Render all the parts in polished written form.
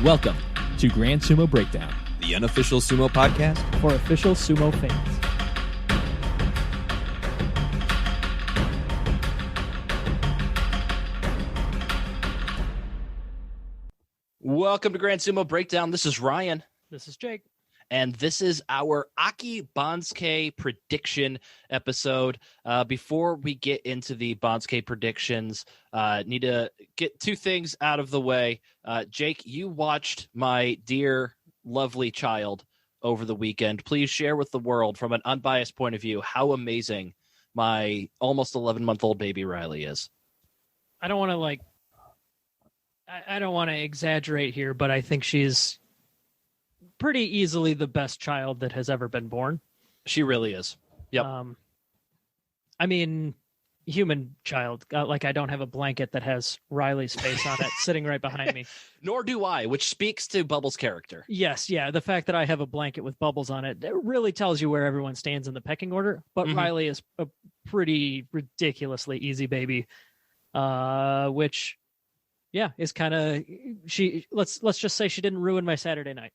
Welcome to Grand Sumo Breakdown, the unofficial sumo podcast for official sumo fans. Welcome to Grand Sumo Breakdown. This is Ryan. This is Jake. And this is our Aki Banzuke Prediction episode. Before we get into the Banzuke predictions, need to get two things out of the way. Jake, you watched my dear, lovely child over the weekend. Please share with the world, from an unbiased point of view, how amazing my almost 11-month-old baby Riley is. I don't want to I don't want to exaggerate here, but I think she's pretty easily the best child that has ever been born. She really is. Yep. I mean, human child. I don't have a blanket that has Riley's face on it sitting right behind me. Nor do I, which speaks to Bubbles' character. Yes, yeah. The fact that I have a blanket with Bubbles on it really tells you where everyone stands in the pecking order. But Riley is a pretty ridiculously easy baby, which... yeah, is kind of let's just say she didn't ruin my Saturday night.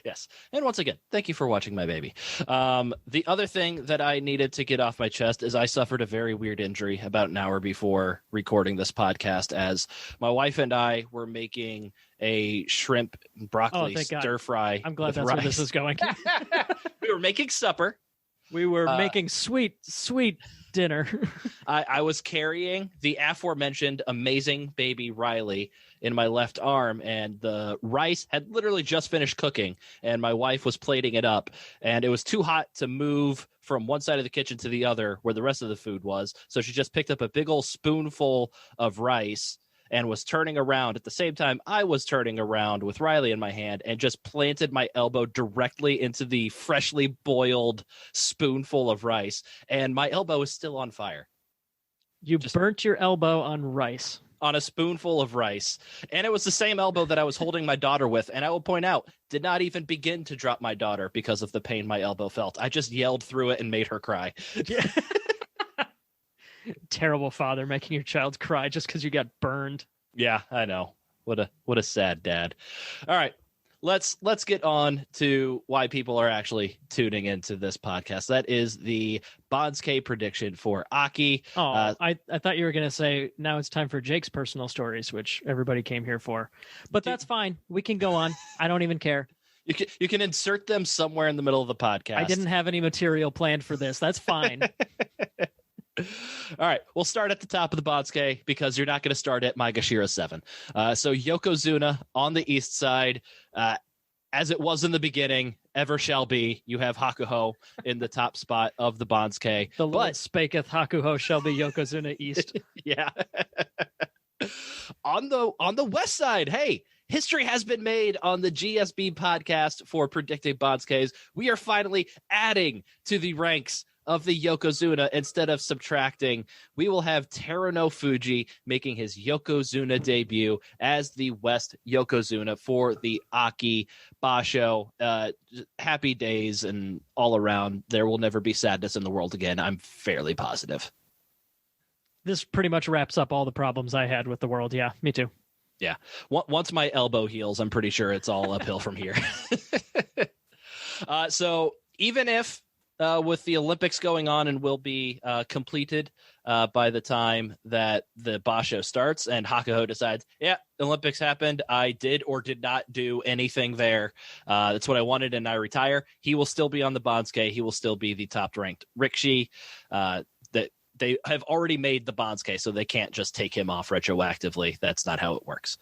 Yes. And once again, thank you for watching my baby. The other thing that I needed to get off my chest is I suffered a very weird injury about an hour before recording this podcast, as my wife and I were making a shrimp broccoli stir fry. I'm glad that's where this is going. We were making supper. We were making sweet dinner. I was carrying the aforementioned amazing baby Riley in my left arm, and the rice had literally just finished cooking, and my wife was plating it up, and it was too hot to move from one side of the kitchen to the other where the rest of the food was. So she just picked up a big old spoonful of rice and was turning around at the same time I was turning around with Riley in my hand, and just planted my elbow directly into the freshly boiled spoonful of rice. And my elbow is still on fire. You burnt your elbow on rice. On a spoonful of rice. And it was the same elbow that I was holding my daughter with. And I will point out, did not even begin to drop my daughter because of the pain my elbow felt. I just yelled through it and made her cry. Yeah. Terrible father making your child cry just because you got burned. Yeah, I know. What a sad dad. All right, let's get on to why people are actually tuning into this podcast. That is the Banzuke prediction for Aki. Oh, I thought you were going to say now it's time for Jake's personal stories, which everybody came here for. But that's fine. We can go on. I don't even care. You can insert them somewhere in the middle of the podcast. I didn't have any material planned for this. That's fine. All right, we'll start at the top of the Banzuke because you're not going to start at Maegashira 7. So Yokozuna on the east side, as it was in the beginning, ever shall be. You have Hakuho in the top spot of the Banzuke. The Lord spaketh, Hakuho shall be Yokozuna east. Yeah. On the west side, hey, history has been made on the GSB podcast for predicting Banzukes. We are finally adding to the ranks of the Yokozuna instead of subtracting. We will have Teruno Fuji making his Yokozuna debut as the West Yokozuna for the Aki Basho. Happy days and all around. There will never be sadness in the world again. I'm fairly positive. This pretty much wraps up all the problems I had with the world. Yeah, me too. Yeah. Once my elbow heals, I'm pretty sure it's all uphill from here. So even if with the Olympics going on and will be completed by the time that the basho starts and Hakuho decides, yeah, Olympics happened. I did or did not do anything there. That's what I wanted, and I retire. He will still be on the Banzuke. He will still be the top-ranked Rikishi. That they have already made the Banzuke, so they can't just take him off retroactively. That's not how it works.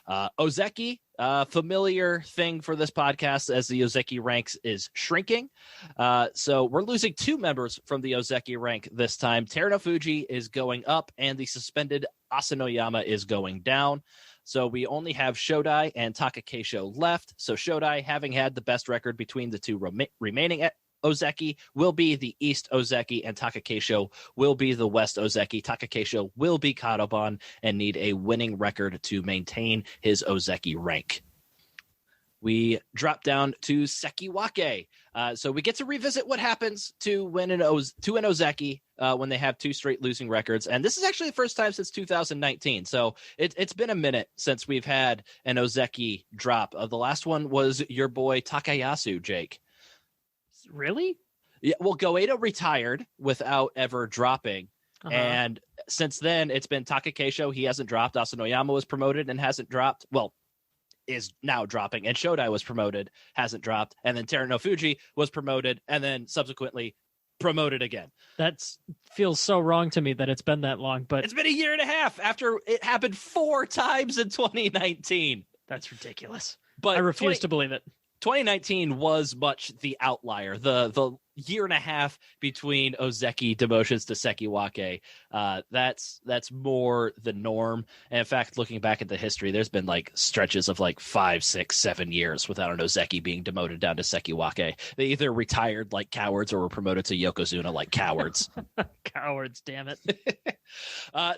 Ozeki, familiar thing for this podcast, as the Ozeki ranks is shrinking. So we're losing two members from the Ozeki rank this time. Teruno Fuji is going up, and the suspended Asanoyama is going down. So we only have Shodai and Takakeisho left. So Shodai, having had the best record between the two remaining Ozeki, will be the East Ozeki, and Takakeisho will be the West Ozeki. Takakeisho will be Kadoban and need a winning record to maintain his Ozeki rank. we drop down to Sekiwake. So we get to revisit what happens to an Ozeki when they have 2 straight losing records. And this is actually the first time since 2019. So it's been a minute since we've had an Ozeki drop. The last one was your boy Takayasu, Jake. Really? Yeah, well, Goedo retired without ever dropping. And since then, it's been Takakeisho. He hasn't dropped. Asanoyama was promoted and hasn't dropped. Well, is now dropping. And Shodai was promoted, hasn't dropped. And then Teruno Fuji was promoted and then subsequently promoted again. That feels so wrong to me that it's been that long. But it's been a year and a half after it happened 4 times in 2019. That's ridiculous. But I refuse to believe it. 2019 was much the outlier. The year and a half between Ozeki demotions to Sekiwake, that's more the norm. And in fact, looking back at the history, there's been like stretches of like 5, 6, 7 years without an Ozeki being demoted down to Sekiwake. They either retired like cowards or were promoted to Yokozuna like cowards. Cowards, damn it.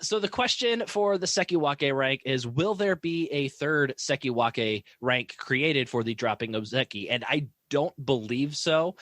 So the question for the Sekiwake rank is, will there be a third Sekiwake rank created for the dropping Ozeki? And I don't believe so.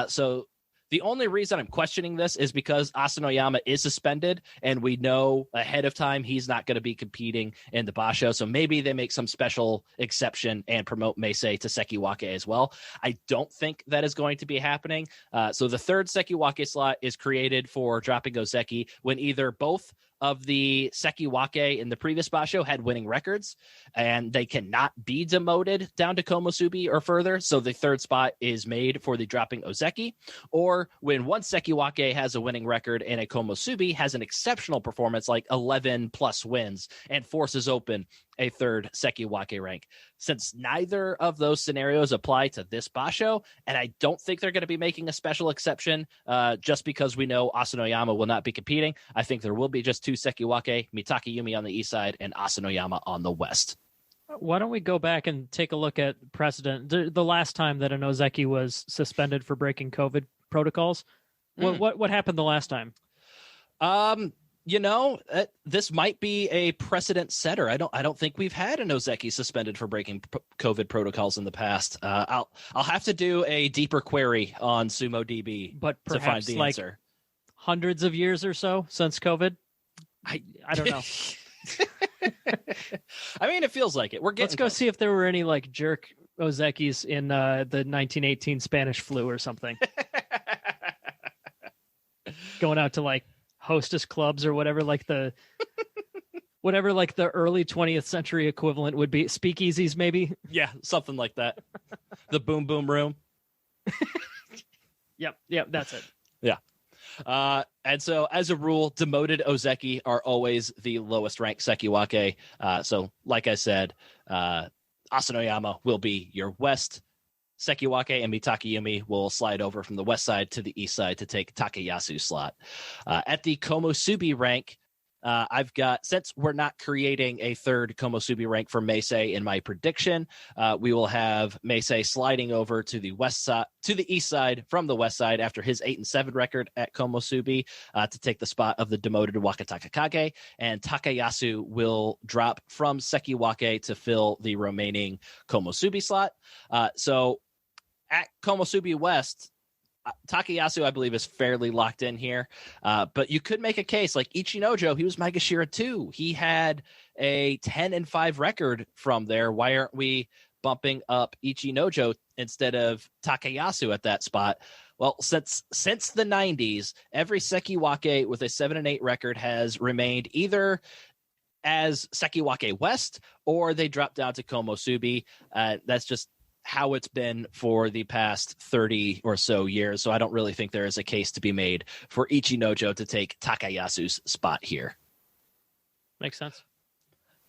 So the only reason I'm questioning this is because Asanoyama is suspended, and we know ahead of time he's not going to be competing in the basho. So maybe they make some special exception and promote Meisei to Sekiwake as well. I don't think that is going to be happening. So the third Sekiwake slot is created for dropping Ozeki when either both of the Sekiwake in the previous basho had winning records and they cannot be demoted down to Komusubi or further. So the third spot is made for the dropping Ozeki, or when one Sekiwake has a winning record and a Komusubi has an exceptional performance like 11 plus wins and forces open a third Sekiwake rank. Since neither of those scenarios apply to this basho, and I don't think they're going to be making a special exception just because we know Asanoyama will not be competing, I think there will be just 2 Sekiwake, Mitake Yumi on the east side and Asanoyama on the west. Why don't we go back and take a look at precedent? The last time that an Ozeki was suspended for breaking COVID protocols, what happened the last time? You know, this might be a precedent setter. I don't think we've had an Ozeki suspended for breaking COVID protocols in the past. I'll have to do a deeper query on SumoDB, but to find the like answer. Hundreds of years or so since COVID. I don't know. I mean, it feels like it. Let's go see if there were any like jerk Ozekis in the 1918 Spanish flu or something. Going out to like hostess clubs or whatever the early 20th century equivalent would be. Speakeasies, maybe. Yeah, something like that. The boom boom room. Yep, that's it. Yeah. And so as a rule, demoted Ozeki are always the lowest ranked Sekiwake. So like I said, Asanoyama will be your west Sekiwake, and Mitake Yumi will slide over from the west side to the east side to take Takayasu's slot. At the Komusubi rank, I've got, since we're not creating a third Komusubi rank for Meisei in my prediction, we will have Meisei sliding over to the west side, to the east side from the west side after his 8-7 record at Komusubi to take the spot of the demoted Wakataka Kage, and Takayasu will drop from Sekiwake to fill the remaining Komusubi slot. So at Komusubi West, Takayasu, I believe, is fairly locked in here. But you could make a case like Ichinojo. He was Maegashira too. He had a 10-5 record from there. Why aren't we bumping up Ichinojo instead of Takayasu at that spot? Well, since the 90s, every Sekiwake with a 7-8 record has remained either as Sekiwake West or they dropped down to Komusubi. That's just how it's been for the past 30 or so years. So I don't really think there is a case to be made for Ichinojo to take Takayasu's spot here. Makes sense.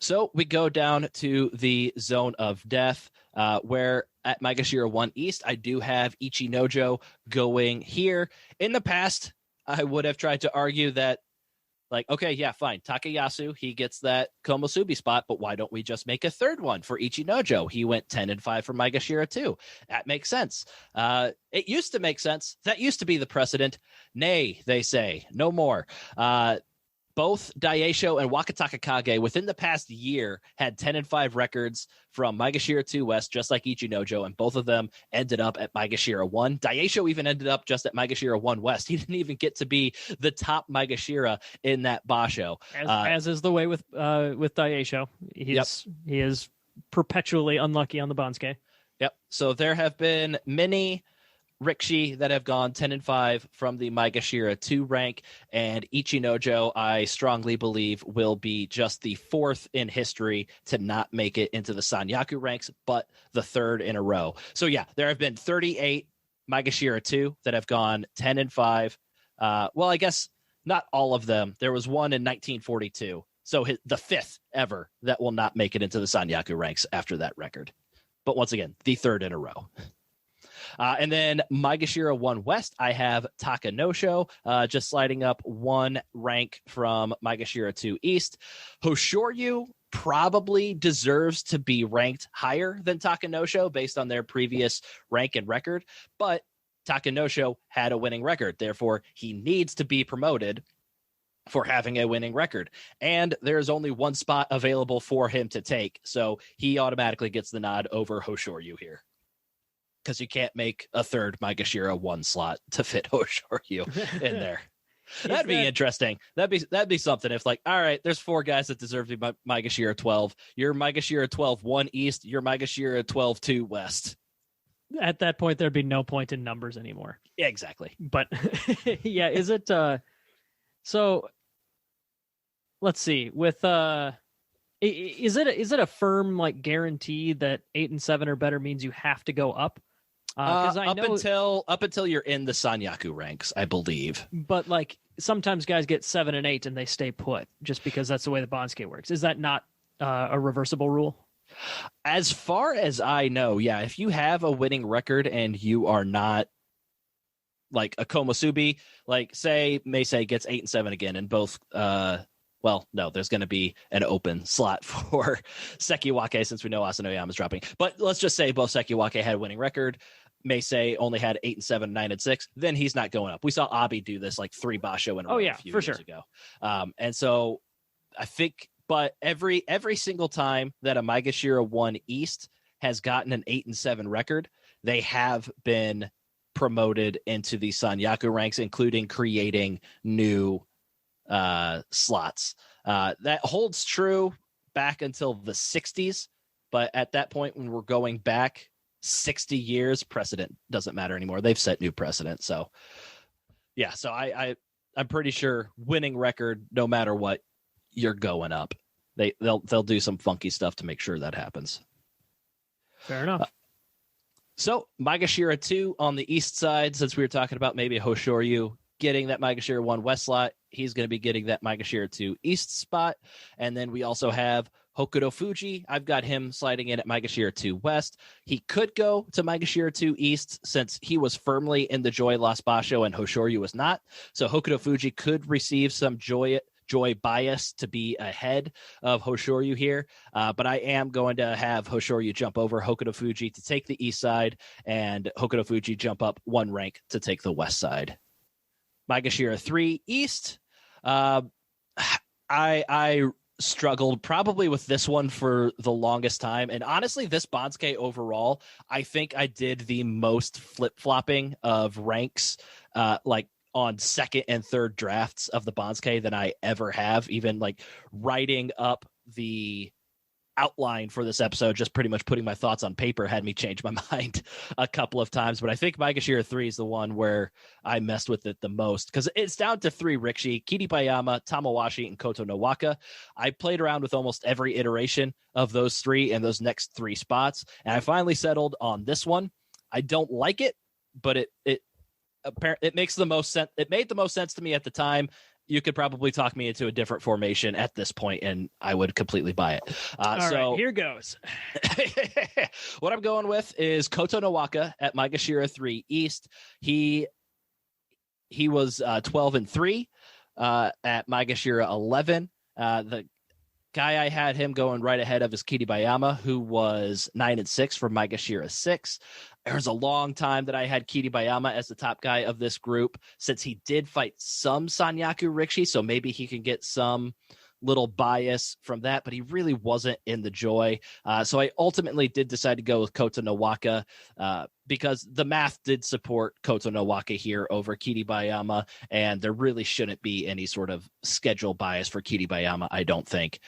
So we go down to the zone of death, where at Maegashira 1 East, I do have Ichinojo going here. In the past, I would have tried to argue that, like, okay, yeah, fine. Takayasu, he gets that Komusubi spot, but why don't we just make a third one for Ichinojo? He went 10-5 for Maegashira too. That makes sense. It used to make sense. That used to be the precedent. Nay, they say, no more. both Daisho and Wakataka Kage within the past year had 10-5 records from Maegashira 2 West, just like Ichinojo, and both of them ended up at Maegashira 1. Daisho even ended up just at Maegashira 1 West. He didn't even get to be the top Maegashira in that basho. As is the way with Daisho. He is perpetually unlucky on the Banzuke. Yep. So there have been many Rikishi that have gone 10-5 from the Maegashira 2 rank, and Ichinojo, I strongly believe, will be just the fourth in history to not make it into the Sanyaku ranks, but the third in a row. So yeah, there have been 38 Maegashira 2 that have gone 10-5. Well, I guess not all of them. There was one in 1942. So the fifth ever that will not make it into the Sanyaku ranks after that record. But once again, the third in a row. And then Maegashira 1 West, I have Takanosho, just sliding up one rank from Maegashira 2 East. Hoshoryu probably deserves to be ranked higher than Takanosho based on their previous rank and record, but Takanosho had a winning record. Therefore, he needs to be promoted for having a winning record. And there's only one spot available for him to take, so he automatically gets the nod over Hoshoryu here. Because you can't make a third Maegashira 1 slot to fit Hoshoryu in there. That'd be interesting. That'd be something if, like, all right, there's 4 guys that deserve to be Maegashira 12. You're Maegashira 12 1 East. You're Maegashira 12 2 West. At that point, there'd be no point in numbers anymore. Yeah, exactly. But yeah, is it so let's see. With is it a firm like guarantee that 8 and 7 or better means you have to go up? Because I know up until you're in the Sanyaku ranks, I believe. But like sometimes guys get 7 and 8 and they stay put just because that's the way the Banzuke works. Is that not a reversible rule? As far as I know, yeah. If you have a winning record and you are not like a Komusubi, like say Meisei gets 8 and 7 again, and both well, no, there's going to be an open slot for Sekiwake since we know Asanoyama's dropping. But let's just say both Sekiwake had a winning record. Meisei only had 8 and 7, 9 and 6. Then he's not going up. We saw Abi do this like 3 basho in a row a few years ago. And so I think, but every single time that a Maegashira 1 East has gotten an 8 and 7 record, they have been promoted into the Sanyaku ranks, including creating new slots. That holds true back until the 60s, but at that point when we're going back 60 years, precedent doesn't matter anymore. They've set new precedent. So yeah, so I'm pretty sure winning record, no matter what, you're going up. They'll do some funky stuff to make sure that happens. Fair enough. So Maegashira 2 on the east side, since we were talking about maybe Hoshoryu getting that Maegashira 1 West slot, he's going to be getting that Maegashira 2 East spot. And then we also have Hokuto Fuji. I've got him sliding in at Maegashira 2 West. He could go to Maegashira 2 East since he was firmly in the Joy Lost Basho and Hoshoryu was not. So Hokuto Fuji could receive some joy bias to be ahead of Hoshoryu here. But I am going to have Hoshoryu jump over Hokuto Fuji to take the east side and Hokuto Fuji jump up 1 rank to take the west side. Maegashira 3 East. I struggled probably with this one for the longest time. And honestly, this Banzuke overall, I think I did the most flip-flopping of ranks like on second and third drafts of the Banzuke than I ever have. Even like writing up the outline for this episode, just pretty much putting my thoughts on paper had me change my mind a couple of times. But I think Maegashira 3 is the one where I messed with it the most because it's down to 3 Rikishi: Kiribayama, Tamawashi, and Koto no Waka. I played around with almost every iteration of those 3 and those next 3 spots, and I finally settled on this one. I don't like it, but it makes the most sense. It made the most sense to me at the time. You could probably talk me into a different formation at this point, and I would completely buy it. All right, here goes. What I'm going with is Koto no Waka at Maegashira 3 East. He was 12 and 3 at Maegashira 11. The guy I had him going right ahead of is Kiribayama, who was 9 and 6 for Maegashira 6. There was a long time that I had Kiribayama as the top guy of this group, since he did fight some Sanyaku Rikshi, so maybe he can get some little bias from that, but he really wasn't in the Joy. So I ultimately did decide to go with Kota no Waka because the math did support Kota no Waka here over Kiribayama, and there really shouldn't be any sort of schedule bias for Kiribayama, I don't think.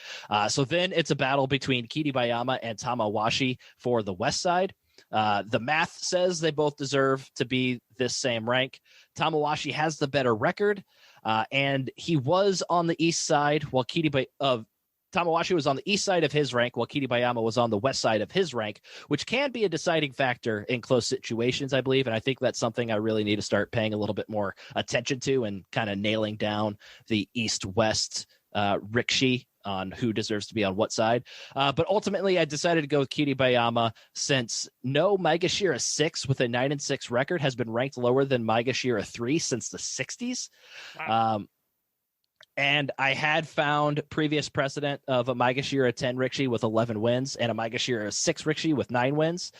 So then it's a battle between Kiribayama and Tamawashi for the West side. The math says they both deserve to be this same rank. Tamawashi has the better record, and he was on the east side while Tamawashi was on the east side of his rank while Kiribayama was on the west side of his rank, which can be a deciding factor in close situations, I believe. And I think that's something I really need to start paying a little bit more attention to and kind of nailing down the east-west Rikshi on who deserves to be on what side. But ultimately, I decided to go with Kiribayama since no Maegashira 6 with a 9-6 record has been ranked lower than Maegashira 3 since the 60s. Wow. And I had found previous precedent of a Maegashira 10 Rikshi with 11 wins and a Maegashira 6 Rikshi with 9 wins.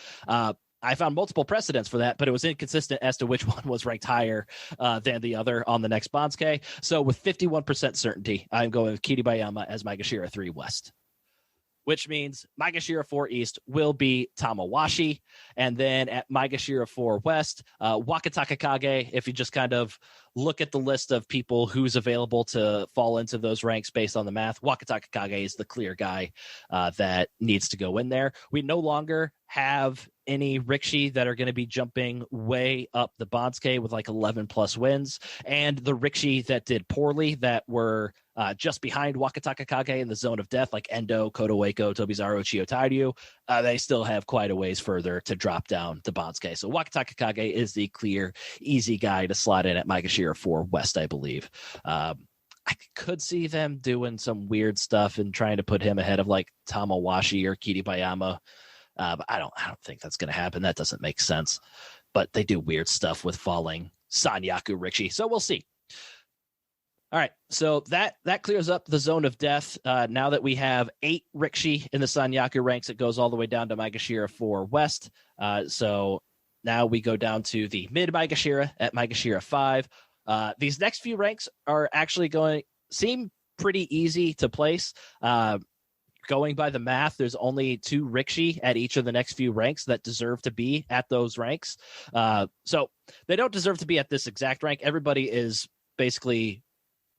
I found multiple precedents for that, but it was inconsistent as to which one was ranked higher than the other on the next Banzuke. So with 51% certainty, I'm going with Kiribayama as Maegashira 3 West, which means Maegashira 4 East will be Tamawashi. And then at Maegashira 4 West, Wakataka Kage, if you just kind of look at the list of people who's available to fall into those ranks based on the math, Wakataka Kage is the clear guy that needs to go in there. We no longer have any Rikshi that are going to be jumping way up the Banzuke with like 11 plus wins. And the Rikshi that did poorly that were just behind Wakataka Kage in the zone of death, like Endo, Kotowaco, Tobizaru, Chiyotairyu, they still have quite a ways further to drop down the Banzuke. So Wakataka Kage is the clear, easy guy to slot in at Maegashira 4 West, I believe. I could see them doing some weird stuff and trying to put him ahead of like Tamawashi or Kiribayama. But I don't think that's going to happen. That doesn't make sense. But they do weird stuff with falling Sanyaku Rikshi. So we'll see. All right. So that clears up the zone of death. Now that we have 8 Rikshi in the Sanyaku ranks, it goes all the way down to Maegashira 4 West. So now we go down to the mid Maegashira at Maegashira 5. These next few ranks are actually seem pretty easy to place. Going by the math, there's only 2 Rikshi at each of the next few ranks that deserve to be at those ranks. So they don't deserve to be at this exact rank. Everybody is basically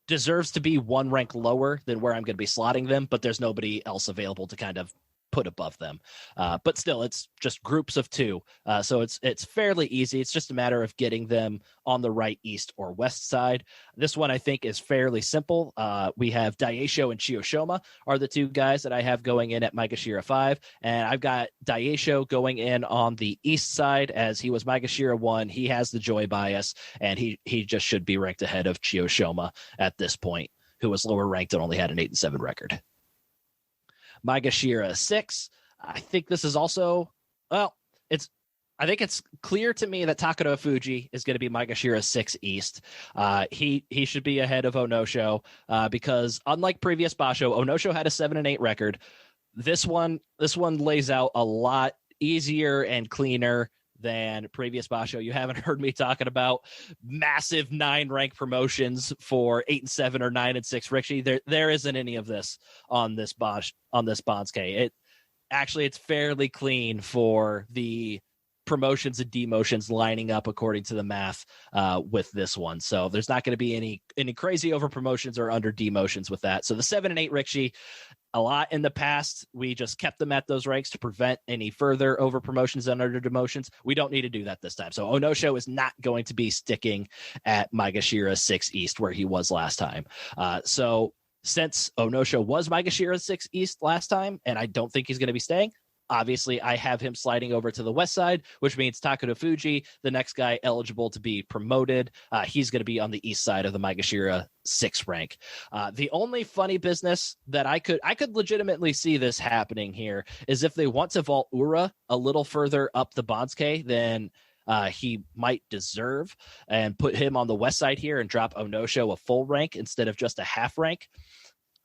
deserves to be 1 rank lower than where I'm going to be slotting them, but there's nobody else available to kind of put above them. But still, it's just groups of 2. So it's fairly easy. It's just a matter of getting them on the right, east, or west side. This one, I think, is fairly simple. We have Daisho and Chiyoshoma are the 2 guys that I have going in at Maegashira 5. And I've got Daisho going in on the east side as he was Maegashira 1. He has the Joy bias, and he just should be ranked ahead of Chiyoshoma at this point, who was lower ranked and only had an 8-7 record. Maegashira 6. I think this is also, I think it's clear to me that Takano Fuji is going to be Maegashira 6 East. He should be ahead of Onosho because unlike previous basho, Onosho had a 7-8 record. This one lays out a lot easier and cleaner than previous basho. You haven't heard me talking about massive 9 rank promotions for 8-7 or 9-6 Rikshi. There isn't any of this on this Banzuke. It's fairly clean for the promotions and demotions lining up according to the math with this one. So there's not going to be any crazy over promotions or under demotions with that. So the 7 and 8 Rikshi, a lot in the past, we just kept them at those ranks to prevent any further over promotions and under demotions. We don't need to do that this time. So Onosho is not going to be sticking at Maegashira 6 East where he was last time. So since Onosho was Maegashira 6 East last time, and I don't think he's going to be staying, obviously, I have him sliding over to the west side, which means Takano Fuji, the next guy eligible to be promoted, he's going to be on the east side of the Maegashira 6 rank. The only funny business that I could legitimately see this happening here is if they want to vault Ura a little further up the Banzuke than he might deserve and put him on the west side here and drop Onosho a full rank instead of just a half rank.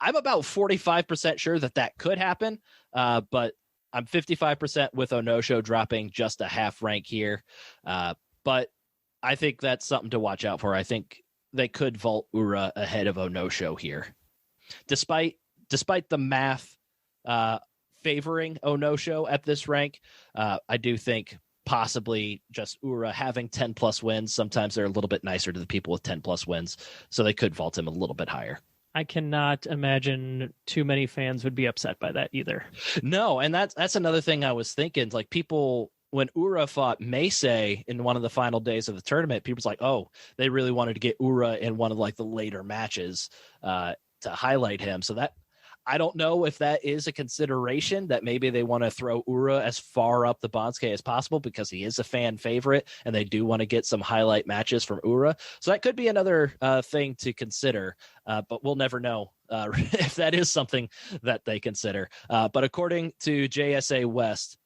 I'm about 45% sure that could happen, but I'm 55% with Onosho dropping just a half rank here. But I think that's something to watch out for. I think they could vault Ura ahead of Onosho here. Despite the math favoring Onosho at this rank, I do think possibly just Ura having 10 plus wins. Sometimes they're a little bit nicer to the people with 10 plus wins, so they could vault him a little bit higher. I cannot imagine too many fans would be upset by that either. No, and that's another thing I was thinking. Like, people, when Ura fought Meisei in one of the final days of the tournament, people's like, oh, they really wanted to get Ura in one of like the later matches to highlight him. So that, I don't know if that is a consideration, that maybe they want to throw Ura as far up the Banzuke as possible because he is a fan favorite and they do want to get some highlight matches from Ura. So that could be another thing to consider, but we'll never know if that is something that they consider. But according to JSA West,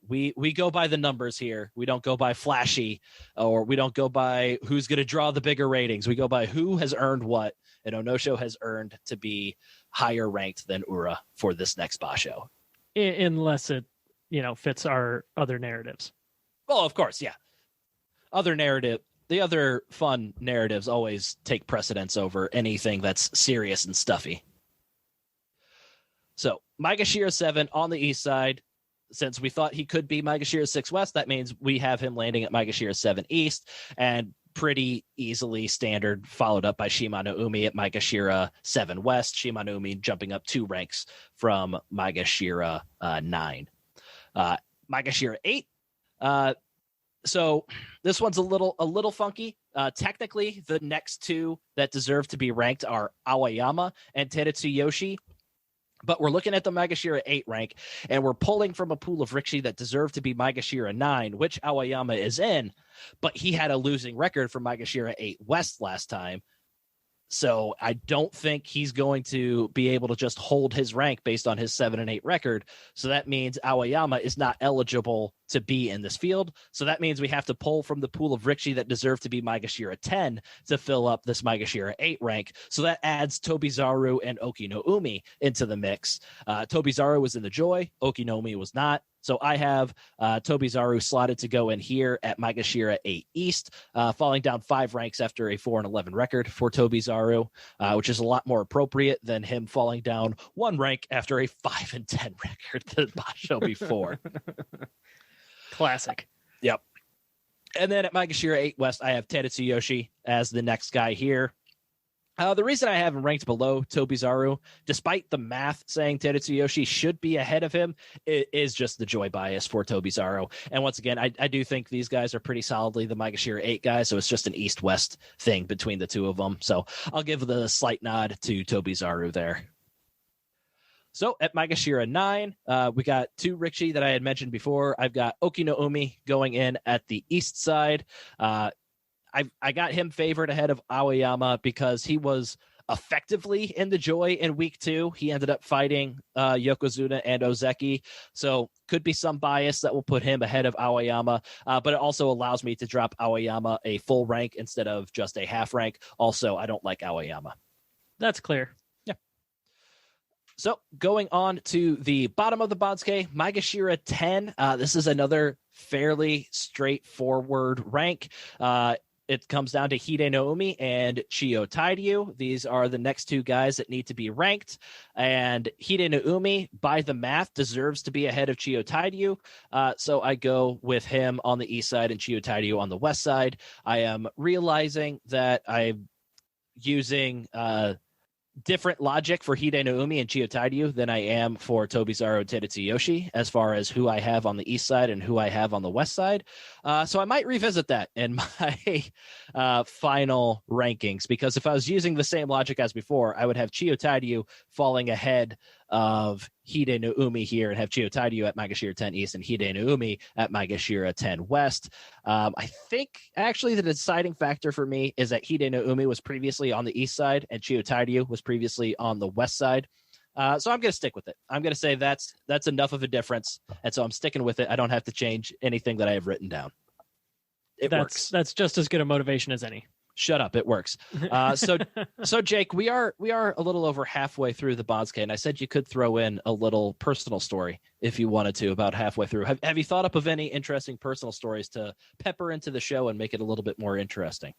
we go by the numbers here. We don't go by flashy, or we don't go by who's going to draw the bigger ratings. We go by who has earned what, and Onosho has earned to be higher ranked than Ura for this next basho. Unless it, fits our other narratives. Well, of course, yeah. The other fun narratives always take precedence over anything that's serious and stuffy. So, Maegashira 7 on the east side. Since we thought he could be Maegashira 6 west, that means we have him landing at Maegashira 7 east, and pretty easily standard, followed up by Shimano Umi at Maegashira 7 west. Shimano Umi jumping up 2 ranks from Maegashira 9. Maegashira 8. So this one's a little funky. Technically, the next 2 that deserve to be ranked are Aoyama and Teretsuyoshi. But we're looking at the Maegashira 8 rank, and we're pulling from a pool of Rikishi that deserve to be Maegashira 9, which Aoyama is in, but he had a losing record for Maegashira 8 West last time. So I don't think he's going to be able to just hold his rank based on his 7 and 8 record. So that means Aoyama is not eligible to be in this field. So that means we have to pull from the pool of Rikishi that deserve to be Maegashira 10 to fill up this Maegashira 8 rank. So that adds Tobizaru and Okinoumi into the mix. Tobizaru was in the Joy. Okinoumi was not. So I have Tobizaru slotted to go in here at Maegashira 8 East, falling down 5 ranks after a 4-11 record for Tobizaru, which is a lot more appropriate than him falling down 1 rank after a 5-10 record the basho before. Classic. Yep. And then at Maegashira 8 West, I have Teretsuyoshi as the next guy here. The reason I have him ranked below Tobizaru, despite the math saying Teretsuyoshi should be ahead of him, is just the joy bias for Tobizaru. And once again, I do think these guys are pretty solidly the Maegashira 8 guys, so it's just an east-west thing between the two of them. So I'll give the slight nod to Tobizaru there. So at Maegashira 9, we got 2 Rikishi that I had mentioned before. I've got Okinoumi going in at the east side. I got him favored ahead of Aoyama because he was effectively in the Joy in week 2. He ended up fighting Yokozuna and Ozeki. So could be some bias that will put him ahead of Aoyama. But it also allows me to drop Aoyama a full rank instead of just a half rank. Also, I don't like Aoyama. That's clear. Yeah. So going on to the bottom of the Banzuke, Maegashira 10. This is another fairly straightforward rank. It comes down to Hide Umi and Chiyo Tairyu. These are the next 2 guys that need to be ranked. And Hide Umi, by the math, deserves to be ahead of Chiyo Tairyu. So I go with him on the east side and Chiyo Tairyu on the west side. I am realizing that I'm using different logic for Hide Umi and Chiyo Tairyu than I am for Tobizaru Teretsuyoshi as far as who I have on the east side and who I have on the west side. So I might revisit that in my final rankings, because if I was using the same logic as before, I would have Chiyo Tairyu falling ahead of Hide Umi here and have Chiyo Tairyu at Maegashira 10 East and Hide Umi at Maegashira 10 West. I think actually the deciding factor for me is that Hide Umi was previously on the east side and Chiyo Tairyu was previously on the west side. So I'm going to stick with it. I'm going to say that's enough of a difference, and so I'm sticking with it. I don't have to change anything that I have written down. It works. That's just as good a motivation as any. Shut up. It works. So Jake, we are a little over halfway through the Banzuke, and I said you could throw in a little personal story if you wanted to about halfway through. Have you thought up of any interesting personal stories to pepper into the show and make it a little bit more interesting?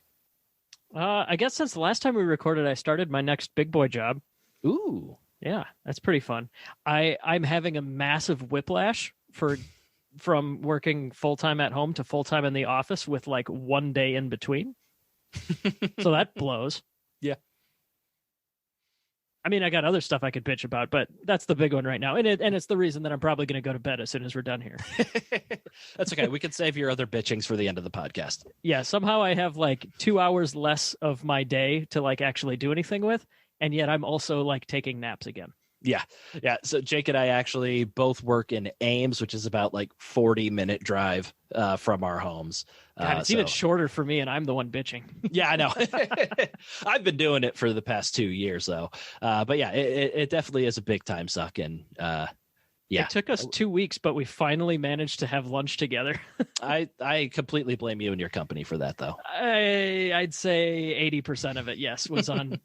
I guess since the last time we recorded, I started my next big boy job. Ooh. Yeah, that's pretty fun. I'm having a massive whiplash from working full-time at home to full-time in the office with like 1 day in between. So that blows. Yeah. I mean, I got other stuff I could bitch about, but that's the big one right now. And it's the reason that I'm probably going to go to bed as soon as we're done here. That's okay. We can save your other bitchings for the end of the podcast. Yeah, somehow I have like 2 hours less of my day to like actually do anything with, and yet I'm also like taking naps again. Yeah. So Jake and I actually both work in Ames, which is about like 40-minute drive from our homes. God, it's even shorter for me, and I'm the one bitching. Yeah, I know. I've been doing it for the past 2 years, though. But yeah, it definitely is a big time suck. And yeah, it took us 2 weeks, but we finally managed to have lunch together. I completely blame you and your company for that, though. I'd say 80% of it, yes, was on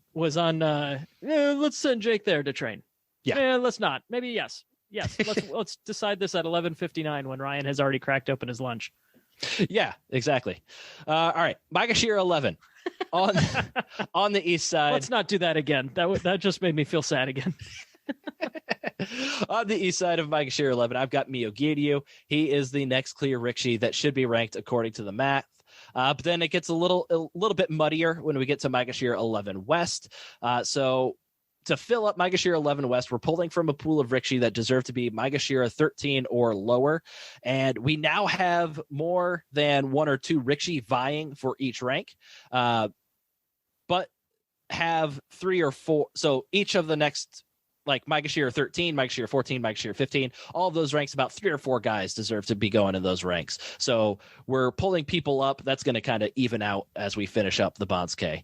let's send Jake there to train. Yeah. Let's not. Maybe yes. Let's decide this at 11:59 when Ryan has already cracked open his lunch. Yeah, exactly. All right, Maegashira 11 on the east side. Let's not do that again. That just made me feel sad again. On the east side of Maegashira 11, I've got Miyogiryu. He is the next clear Rikishi that should be ranked according to the math. But then it gets a little bit muddier when we get to Maegashira 11 West. So to fill up Maegashira 11 West, we're pulling from a pool of Rikishi that deserve to be Maegashira 13 or lower. And we now have more than one or two Rikishi vying for each rank, but have 3 or 4. So each of the next, like Maegashira 13, Maegashira 14, Maegashira 15, all of those ranks, about 3 or 4 guys deserve to be going in those ranks. So we're pulling people up. That's going to kind of even out as we finish up the Banzuke.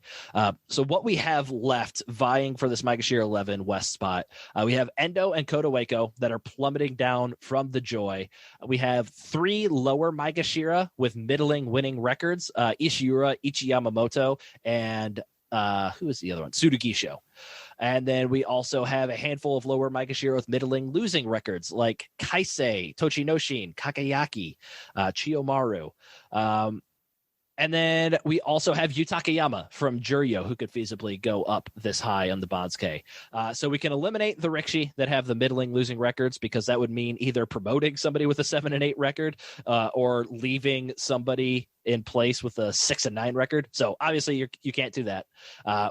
So what we have left vying for this Maegashira 11 West spot, we have Endo and Kodaweko that are plummeting down from the Joy. We have 3 lower Maegashira with middling winning records, Ishiura, Ichiyamamoto, and who is the other one? Tsurugisho. And then we also have a handful of lower Maegashira with middling losing records like Kaisei, Tochinoshin, Kakayaki, Chiyomaru. And then we also have Yutakayama from Juryo, who could feasibly go up this high on the Banzuke. So we can eliminate the Rikishi that have the middling losing records, because that would mean either promoting somebody with a 7 and 8 record or leaving somebody in place with a 6 and 9 record. So obviously you can't do that.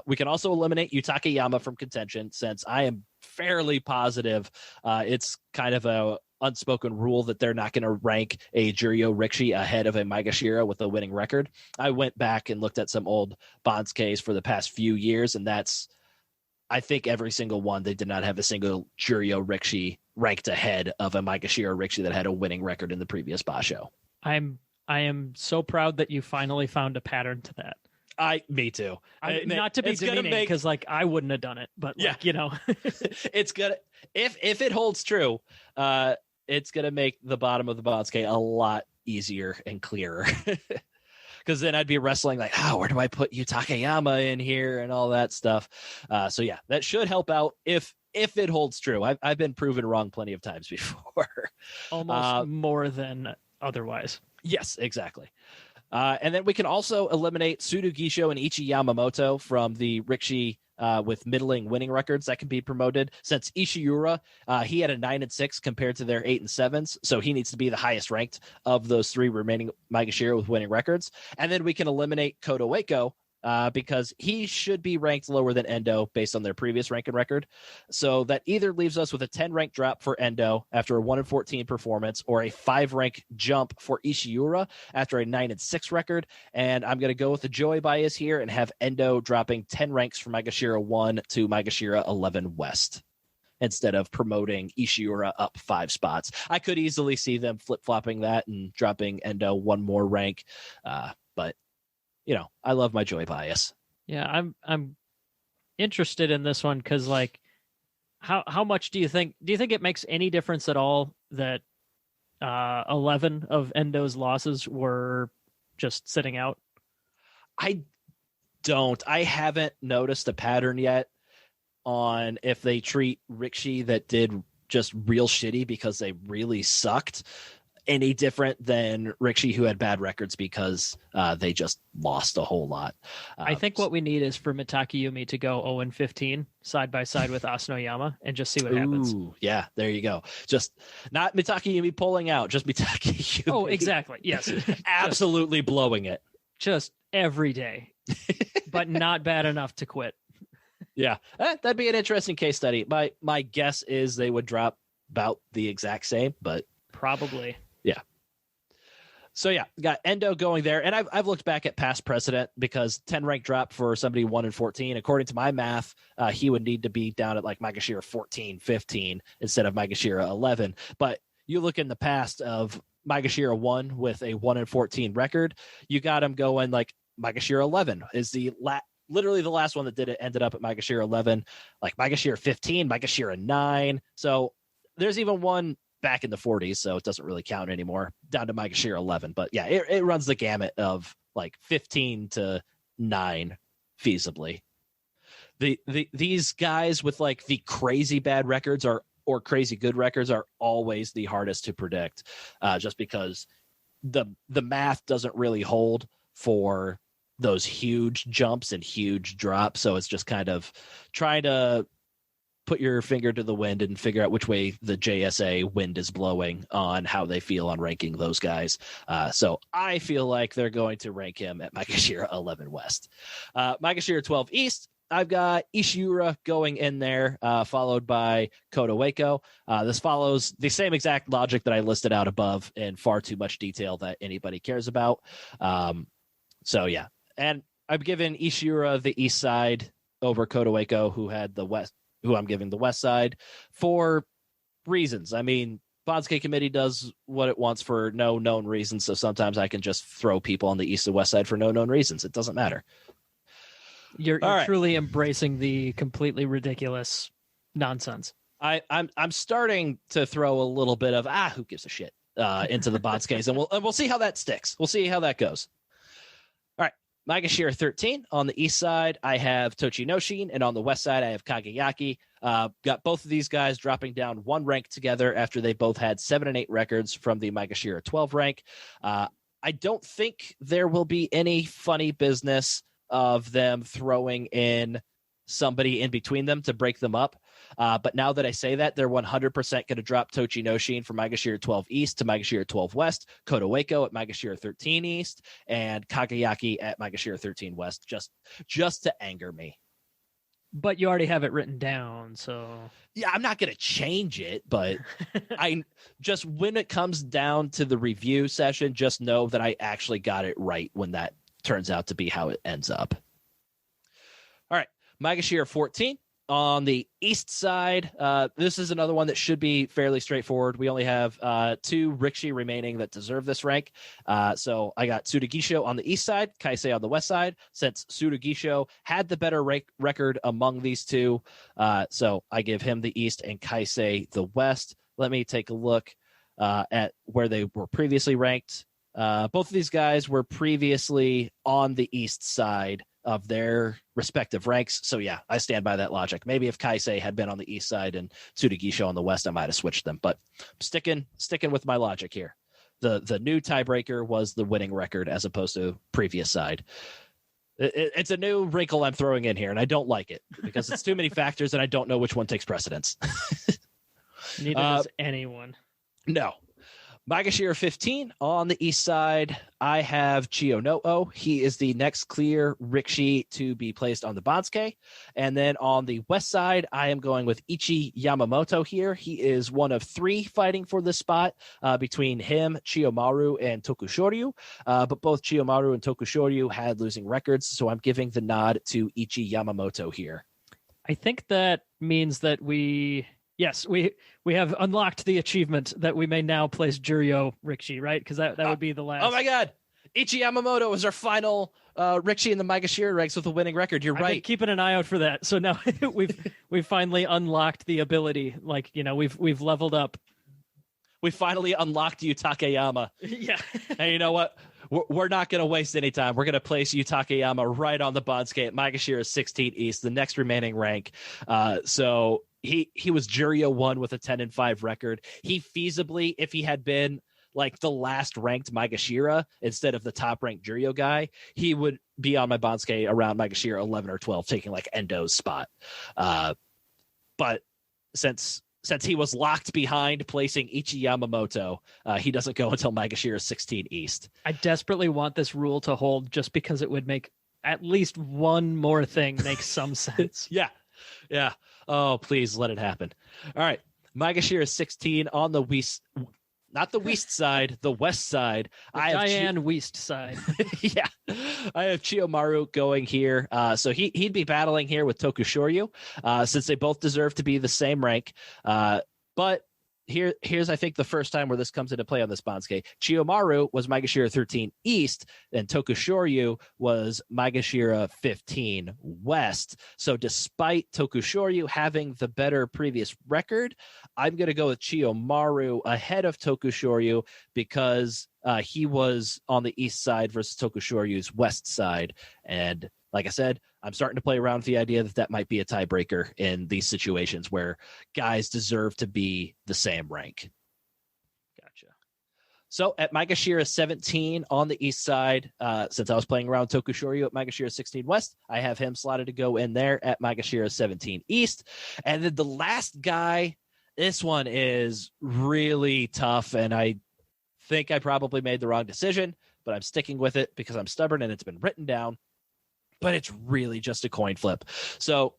We can also eliminate Yutakayama from contention, since I am fairly positive it's kind of a unspoken rule that they're not going to rank a Juryo Rikishi ahead of a Maegashira with a winning record. I went back and looked at some old Banzukes for the past few years, and I think every single one, they did not have a single Juryo Rikishi ranked ahead of a Maegashira Rikishi that had a winning record in the previous basho. I am so proud that you finally found a pattern to that. Me too. Not to be demeaning, because like I wouldn't have done it, but yeah, like, you know, it's gonna, if it holds true, it's gonna make the bottom of the Banzuke a lot easier and clearer. Because then I'd be wrestling like, where do I put Yutakayama in here and all that stuff. So yeah, that should help out if it holds true. I've been proven wrong plenty of times before. Almost more than otherwise. Yes, exactly. And then we can also eliminate Tsurugisho and Ichi Yamamoto from the Rikishi with middling winning records that can be promoted, since Ishiura, he had a 9 and 6 compared to their 8 and 7s. So he needs to be the highest ranked of those 3 remaining Maegashira with winning records. And then we can eliminate Kodaweko because he should be ranked lower than Endo based on their previous rank and record. So that either leaves us with a 10 rank drop for Endo after a 1 and 14 performance, or a 5 rank jump for Ishiura after a 9 and 6 record. And I'm going to go with the Joy bias here and have Endo dropping 10 ranks from Maegashira 1 to Maegashira 11 West, instead of promoting Ishiura up 5 spots. I could easily see them flip-flopping that and dropping Endo 1 more rank. But you know, I love my Joy bias. Yeah, I'm interested in this one because, like, how much do you think it makes any difference at all that 11 of Endo's losses were just sitting out? don't. I haven't noticed a pattern yet on if they treat Rikishi that did just real shitty because they really sucked any different than Rikishi who had bad records because they just lost a whole lot. I think what we need is for Mitaki Yumi to go 0-15 side by side with Asanoyama and just see what happens. Yeah, there you go. Just not Mitaki Yumi pulling out, just Mitaki Yumi. Oh, exactly. Yes. Absolutely blowing it. Just every day, but not bad enough to quit. Yeah, that'd be an interesting case study. My guess is they would drop about the exact same, but probably. Yeah. So yeah, got Endo going there, and I've looked back at past precedent because 10 rank drop for somebody 1-14. According to my math, he would need to be down at like Maegashira 14, 15 instead of Maegashira 11. But you look in the past of Maegashira 1 with a 1-14 record, you got him going like Maegashira 11 is literally the last one that did it ended up at Maegashira 11, like Maegashira 15, Maegashira 9. So there's even one back in the 40s, so it doesn't really count anymore, down to Maegashira 11. But yeah, it runs the gamut of like 15 to 9 feasibly. These guys with like the crazy bad records or crazy good records are always the hardest to predict, just because the math doesn't really hold for those huge jumps and huge drops. So it's just kind of trying to put your finger to the wind and figure out which way the JSA wind is blowing on how they feel on ranking those guys. So I feel like they're going to rank him at Maegashira 11 West. Maegashira 12 East, I've got Ishiura going in there, followed by Koto Ueko. This follows the same exact logic that I listed out above in far too much detail that anybody cares about. So yeah. And I've given Ishiura the east side over Koto Ueko, who I'm giving the west side for reasons. I mean, Banzuke Committee does what it wants for no known reasons, so sometimes I can just throw people on the east and west side for no known reasons. It doesn't matter. You're right. Truly embracing the completely ridiculous nonsense. I'm starting to throw a little bit of who gives a shit into the Banzukes, and we'll see how that sticks. We'll see how that goes. Maegashira 13. On the east side, I have Tochinoshin, and on the west side, I have Kageyaki. Got both of these guys dropping down one rank together after they both had 7 and 8 records from the Maegashira 12 rank. I don't think there will be any funny business of them throwing in somebody in between them to break them up. But now that I say that, they're 100% going to drop Tochinoshin from Maegashira 12 East to Maegashira 12 West, Koto Ueko at Maegashira 13 East, and Kageyaki at Maegashira 13 West, just to anger me. But you already have it written down, so... Yeah, I'm not going to change it, but I just, when it comes down to the review session, just know that I actually got it right when that turns out to be how it ends up. All right, Maegashira 14. On the east side, this is another one that should be fairly straightforward. We only have 2 Rikishi remaining that deserve this rank. So I got Tsurugisho on the east side, Kaisei on the west side, since Tsurugisho had the better record among these two. So I give him the east and Kaisei the west. Let me take a look at where they were previously ranked. Both of these guys were previously on the east side of their respective ranks. So yeah, I stand by that logic. Maybe if Kaisei had been on the east side and Tsurugisho on the west, I might have switched them, but I'm sticking with my logic here. The new tiebreaker was the winning record as opposed to previous side. It's a new wrinkle I'm throwing in here, and I don't like it because it's too many factors and I don't know which one takes precedence. Neither does anyone. No. Maegashira 15 on the east side, I have Chionoo. He is the next clear Rikishi to be placed on the Banzuke. And then on the west side, I am going with Ichi Yamamoto here. He is one of 3 fighting for this spot between him, Chiyomaru, and Tokushoryu. But both Chiyomaru and Tokushoryu had losing records, so I'm giving the nod to Ichi Yamamoto here. I think that means that we have unlocked the achievement that we may now place Juryo Rikishi, right? Because that would be the last. Oh my god! Ichi Yamamoto is our final Rikishi in the Maegashira ranks with a winning record. You're right. Keeping an eye out for that. So now we've finally unlocked the ability. Like, we've leveled up. We finally unlocked you, Takeyama. Yeah. And you know what? we're not going to waste any time. We're going to place Yu Takayama right on the Banzuke at Maegashira 16 East, the next remaining rank. So he was Juryo 1 with a 10-5 record. He feasibly, if he had been like the last ranked Maegashira instead of the top ranked Juryo guy, he would be on my Banzuke around Maegashira 11 or 12, taking like Endo's spot. But since he was locked behind placing Ichi Yamamoto, he doesn't go until Maegashira 16 East. I desperately want this rule to hold just because it would make at least one more thing make some sense. Yeah. Oh, please let it happen. All right. Maegashira 16 on the West, not the West side, the West side. Diane West side. Yeah. I have Chiyomaru going here. So he'd be battling here with Tokushoryu, since they both deserve to be the same rank. But here's I think the first time where this comes into play on this Banzuke. Chiyomaru was Maegashira 13 East, and Tokushoryu was Maegashira 15 West. So despite Tokushoryu having the better previous record, I'm going to go with Chiyomaru ahead of Tokushoryu because he was on the east side versus Tokushoryu's west side. And like I said, I'm starting to play around with the idea that might be a tiebreaker in these situations where guys deserve to be the same rank. Gotcha. So at Maegashira 17 on the east side, since I was playing around Tokushoryu at Maegashira 16 West, I have him slotted to go in there at Maegashira 17 East. And then the last guy, this one is really tough, and I think I probably made the wrong decision, but I'm sticking with it because I'm stubborn and it's been written down. But it's really just a coin flip. So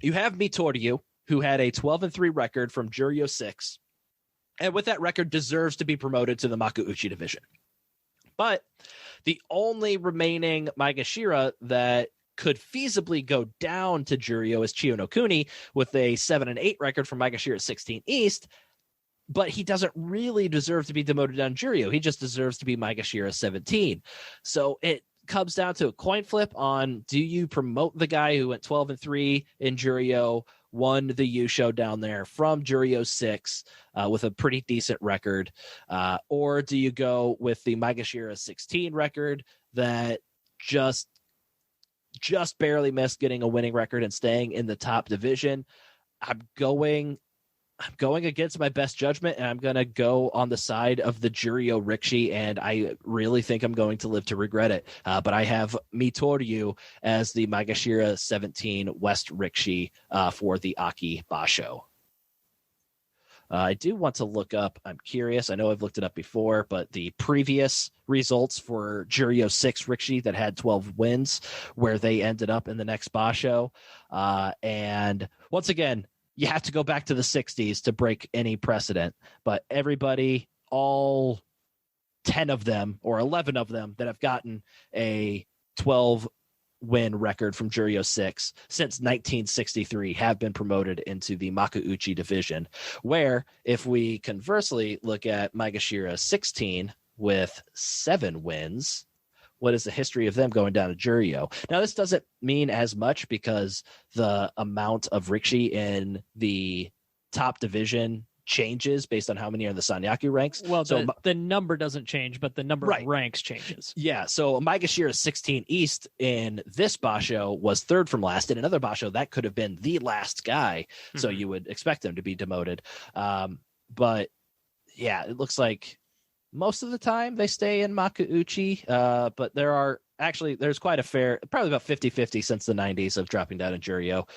you have Mitoryu, who had a 12-3 record from Juryo 6, and with that record deserves to be promoted to the Makuuchi division. But the only remaining Maegashira that could feasibly go down to Juryo is Chiyo no Kuni with a 7-8 record from Maegashira 16 East, but he doesn't really deserve to be demoted down Juryo. He just deserves to be Maegashira 17. So it comes down to a coin flip on, do you promote the guy who went 12-3 in Juryo, won the U show down there from Juryo 6 with a pretty decent record, or do you go with the Maegashira 16 record that just barely missed getting a winning record and staying in the top division? I'm going against my best judgment, and I'm going to go on the side of the Juryo Rikishi, and I really think I'm going to live to regret it. But I have Mitoryu as the Maegashira 17 West Rikishi for the Aki Basho. I do want to look up, I'm curious, I know I've looked it up before, but the previous results for Juryo 6 Rikishi that had 12 wins, where they ended up in the next Basho. And once again, you have to go back to the 60s to break any precedent. But everybody, all 10 of them or 11 of them that have gotten a 12-win record from Juryo 6 since 1963 have been promoted into the Makuuchi division, where if we conversely look at Maegashira 16 with 7 wins, what is the history of them going down to Juryo? Now, this doesn't mean as much because the amount of Rikishi in the top division changes based on how many are in the Sanyaku ranks. Well, so the number doesn't change, but the number of ranks changes. Yeah, so Maegashira 16 East in this Basho was third from last. In another Basho, that could have been the last guy, so you would expect them to be demoted. But, yeah, it looks like most of the time they stay in Makuuchi, but there's quite a fair, probably about 50-50 since the 90s of dropping down in Juryo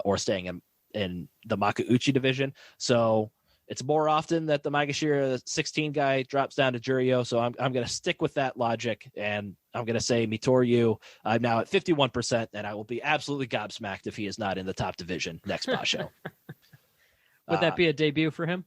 or staying in the Makuuchi division. So it's more often that the Maegashira 16 guy drops down to Juryo. So I'm going to stick with that logic, and I'm going to say Mitoryu. I'm now at 51%, and I will be absolutely gobsmacked if he is not in the top division next Basho. Would that be a debut for him?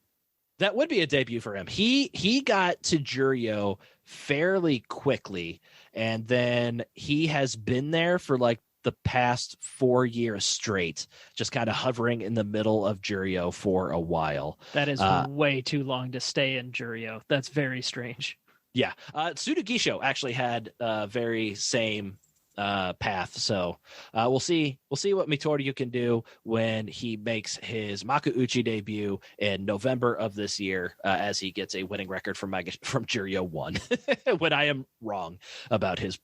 That would be a debut for him. He got to Juryo fairly quickly, and then he has been there for like the past 4 years straight, just kind of hovering in the middle of Juryo for a while. That is way too long to stay in Juryo. That's very strange. Yeah. Tsurugisho actually had very same path. So we'll see what Mitoryu can do when he makes his Makuuchi debut in November of this year, as he gets a winning record from Juryo 1 when I am wrong about his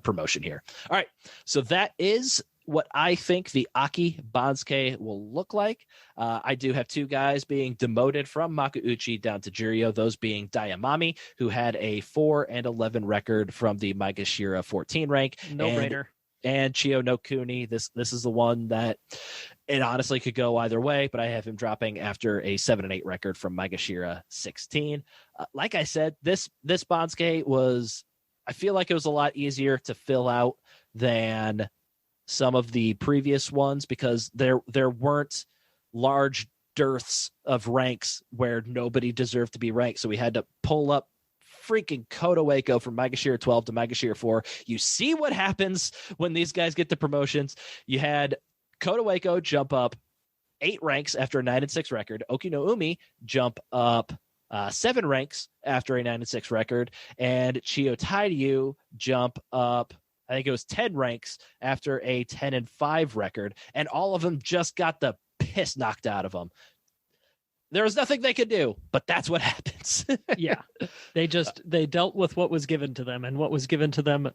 promotion here. All right, so that is what I think the Aki Banzuke will look like. I do have two guys being demoted from Makuuchi down to Juryo, those being Dayamami, who had a 4-11 record from the Maegashira 14 rank. No-brainer. And Chio no Kuni. This is the one that it honestly could go either way, but I have him dropping after a 7-8 record from Maegashira 16. Like I said, this Banzuke was, I feel like it was a lot easier to fill out than some of the previous ones, because there weren't large dearths of ranks where nobody deserved to be ranked. So we had to pull up freaking Kotoeko from Maegashira 12 to Maegashira 4. You see what happens when these guys get the promotions. You had Kotoeko jump up 8 ranks after a 9-6 record. Okinoumi jump up 7 ranks after a 9-6 record. And Chio Tairyu jump up, I think it was 10 ranks after a 10-5 record, and all of them just got the piss knocked out of them. There was nothing they could do, but that's what happens. Yeah. They dealt with what was given to them, and what was given to them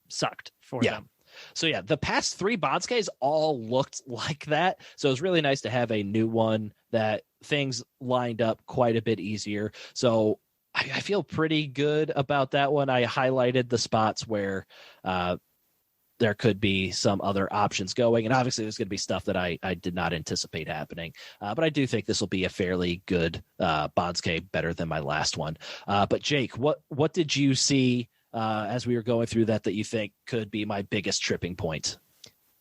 sucked for them. So yeah, the past 3 Banzukes all looked like that. So it was really nice to have a new one that things lined up quite a bit easier. So I feel pretty good about that one. I highlighted the spots where there could be some other options going. And obviously there's going to be stuff that I did not anticipate happening. But I do think this will be a fairly good Banzuke, better than my last one. But Jake, what did you see as we were going through that you think could be my biggest tripping point?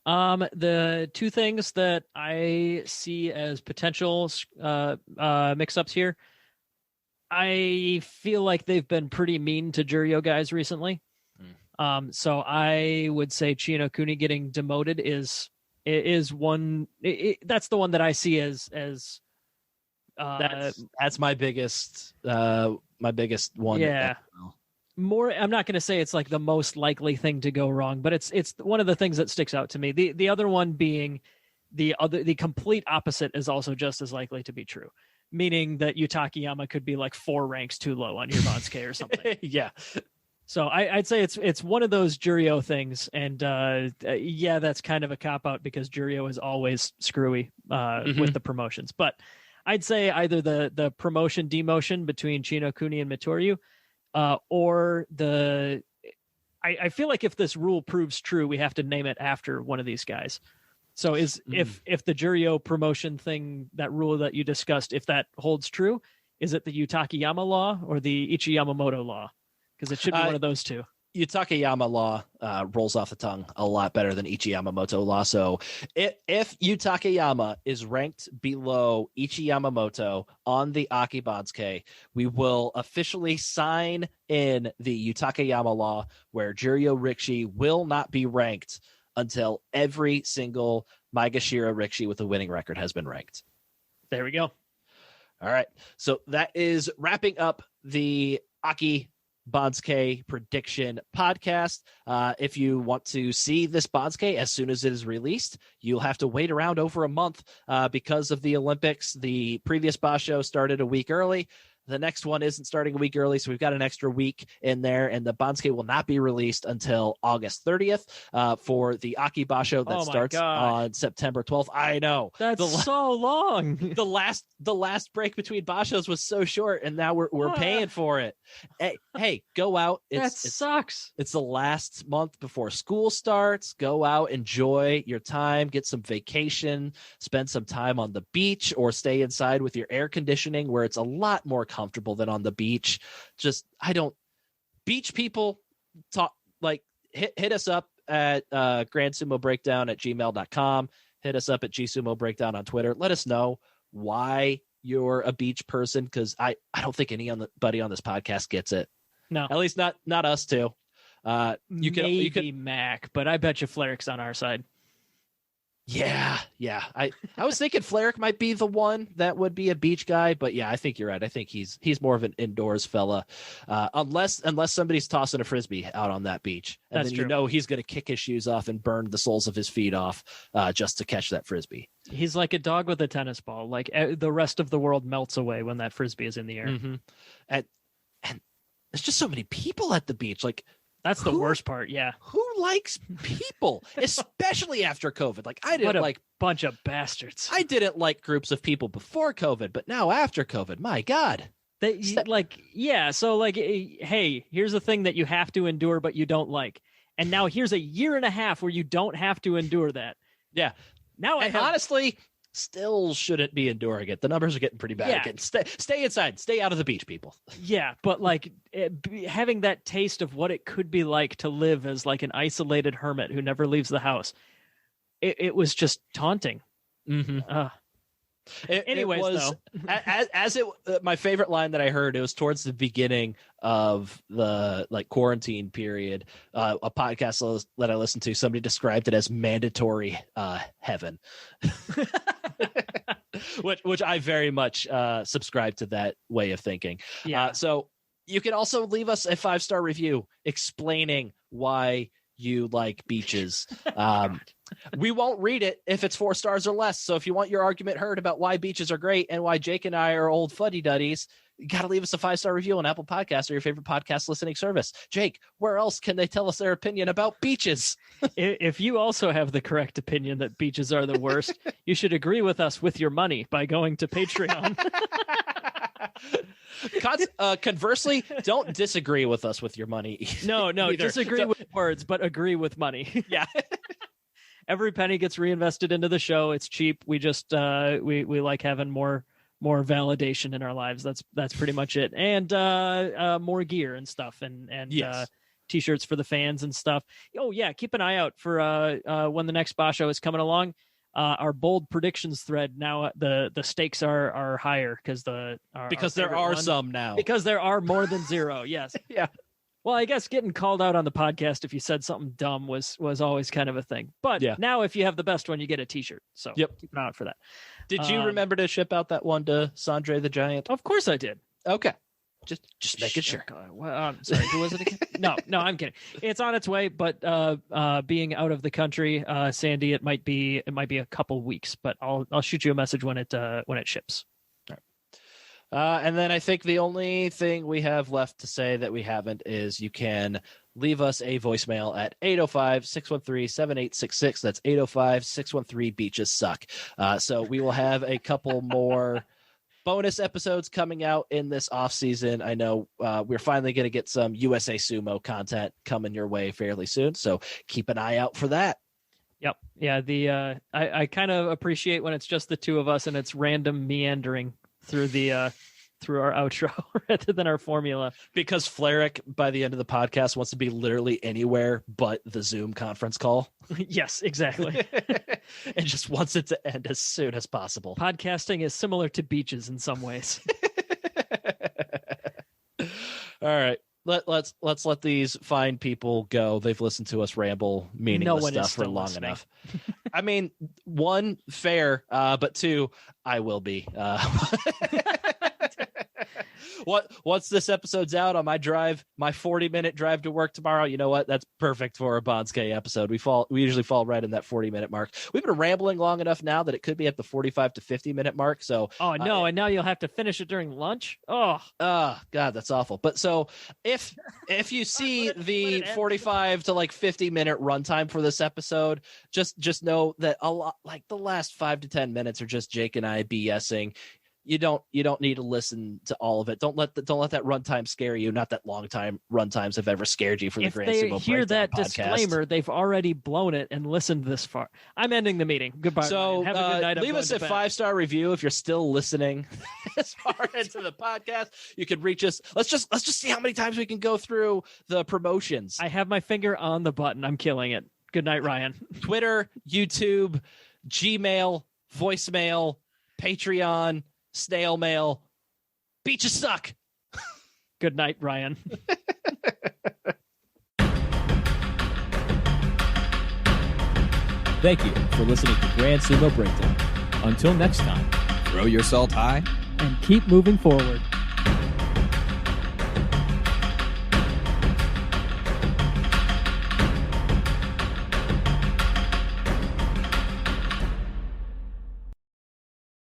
The two things that I see as potential mix-ups here, I feel like they've been pretty mean to Juryo guys recently. So I would say Chino Kuni getting demoted is one. That's the one that I see as that's my biggest one. Yeah. More, I'm not going to say it's like the most likely thing to go wrong, but it's one of the things that sticks out to me. The other one being the complete opposite is also just as likely to be true. Meaning that Yutakiyama could be like 4 ranks too low on your Banzuke or something. Yeah. So I'd say it's one of those Juryo things, and that's kind of a cop out because Juryo is always screwy with the promotions. But I'd say either the promotion demotion between Chino Kuni and Mitoryu, or I feel like if this rule proves true, we have to name it after one of these guys. So if the Juryo promotion thing, that rule that you discussed, if that holds true, is it the Yutakiyama law or the Ichiyamamoto law? Because it should be one of those two. Yutakiyama law rolls off the tongue a lot better than Ichiyamamoto law. So if Yutakiyama is ranked below Ichiyamamoto on the Aki Banzuke, we will officially sign in the Yutakiyama law where Juryo Rikishi will not be ranked until every single Maegashira Rikishi with a winning record has been ranked. There we go. All right. So that is wrapping up the Aki Banzuke Prediction podcast. If you want to see this Banzuke as soon as it is released, you'll have to wait around over a month because of the Olympics. The previous basho started a week early. The next one isn't starting a week early, so we've got an extra week in there, and the Banzuke will not be released until August 30th for the Aki Basho that starts on September 12th. I know. That's so long. The last break between Bashos was so short, and now we're paying for it. Hey, go out. That sucks. It's the last month before school starts. Go out, enjoy your time, get some vacation, spend some time on the beach, or stay inside with your air conditioning where it's a lot more comfortable than on the beach. Beach people talk, like hit us up at grandsumo-breakdown@gmail.com. Hit us up at gsumo-breakdown on Twitter. Let us know why you're a beach person, because I don't think anybody on this podcast gets it. No, at least not us two. You can Mac, but I bet you Flarrick's on our side. Yeah. I was thinking Flerick might be the one that would be a beach guy, but yeah, I think you're right. I think he's more of an indoors fella, unless somebody's tossing a frisbee out on that beach, and That's then true. you know he's going to kick his shoes off and burn the soles of his feet off just to catch that frisbee. He's like a dog with a tennis ball. Like the rest of the world melts away when that frisbee is in the air. Mm-hmm. And there's just so many people at the beach. Like, That's the worst part. Yeah. who likes people, especially after COVID? Like, I What didn't a like bunch of bastards. I didn't like groups of people before COVID, but now after COVID, my God. So like, hey, here's the thing that you have to endure, but you don't like. And now here's a year and a half where you don't have to endure that. Yeah. Now Honestly, still shouldn't be enduring it. The numbers are getting pretty bad Yeah. again. Stay inside. Stay out of the beach, people. Yeah, but like having that taste of what it could be like to live as like an isolated hermit who never leaves the house, it was just taunting. Mm-hmm. Anyways, though, my favorite line that I heard, it was towards the beginning of the like quarantine period. A podcast that I listened to, somebody described it as mandatory heaven, which I very much subscribe to that way of thinking. Yeah. So you can also leave us a 5-star review explaining why you like beaches. We won't read it if it's 4 stars or less. So if you want your argument heard about why beaches are great and why Jake and I are old fuddy-duddies, you got to leave us a 5-star review on Apple Podcasts or your favorite podcast listening service. Jake, where else can they tell us their opinion about beaches? If you also have the correct opinion that beaches are the worst, you should agree with us with your money by going to Patreon. Conversely, don't disagree with us with your money. No, either. disagree with words, but agree with money. Yeah. Every penny gets reinvested into the show. It's cheap. We just we like having more validation in our lives. That's pretty much it. And more gear and stuff, and yes. T-shirts for the fans and stuff. Oh yeah, keep an eye out for when the next basho is coming along. Our bold predictions thread now, the stakes are higher because there are some now, because there are more than zero. Yes. Yeah. Well, I guess getting called out on the podcast if you said something dumb was always kind of a thing. But now if you have the best one, you get a T-shirt. So keep an eye out for that. Did you remember to ship out that one to Sandre the Giant? Of course I did. Okay. Just making sure. Well, sorry, who was it again? No, I'm kidding. It's on its way, but being out of the country, Sandy, it might be a couple weeks, but I'll shoot you a message when it ships. And then I think the only thing we have left to say that we haven't is you can leave us a voicemail at 805-613-7866. That's 805-613-Beaches Suck. So we will have a couple more bonus episodes coming out in this off season. I know we're finally going to get some USA Sumo content coming your way fairly soon. So keep an eye out for that. Yep. Yeah. I kind of appreciate when it's just the two of us and it's random meandering through our outro rather than our formula. Because Flerick, by the end of the podcast, wants to be literally anywhere but the Zoom conference call. Yes, exactly. And just wants it to end as soon as possible. Podcasting is similar to beaches in some ways. All right. Let's let these fine people go. They've listened to us ramble meaningless stuff for long enough. I mean, 1, fair, but 2, I will be. Once this episode's out on my 40-minute drive to work tomorrow, you know what? That's perfect for a Banzuke episode. We usually fall right in that 40-minute mark. We've been rambling long enough now that it could be at the 45 to 50-minute mark. So and now you'll have to finish it during lunch. God, that's awful. But so if you see the 45 to like 50-minute runtime for this episode, just know that a lot, like the last 5 to 10 minutes are just Jake and I BSing. You don't need to listen to all of it. Don't let that runtime scare you. Not that long time runtimes have ever scared you for the Grand Sumo Breakdown podcast. If they hear that disclaimer, they've already blown it and listened this far. I'm ending the meeting. Goodbye. So have a good night. Leave us a 5-star review if you're still listening as far into the podcast. You can reach us. Let's just see how many times we can go through the promotions. I have my finger on the button. I'm killing it. Good night, Ryan. Twitter, YouTube, Gmail, voicemail, Patreon, snail mail. Beaches suck. Good night, Ryan. Thank you for listening to Grand Sumo Breakdown. Until next time, Throw your salt high. And keep moving forward.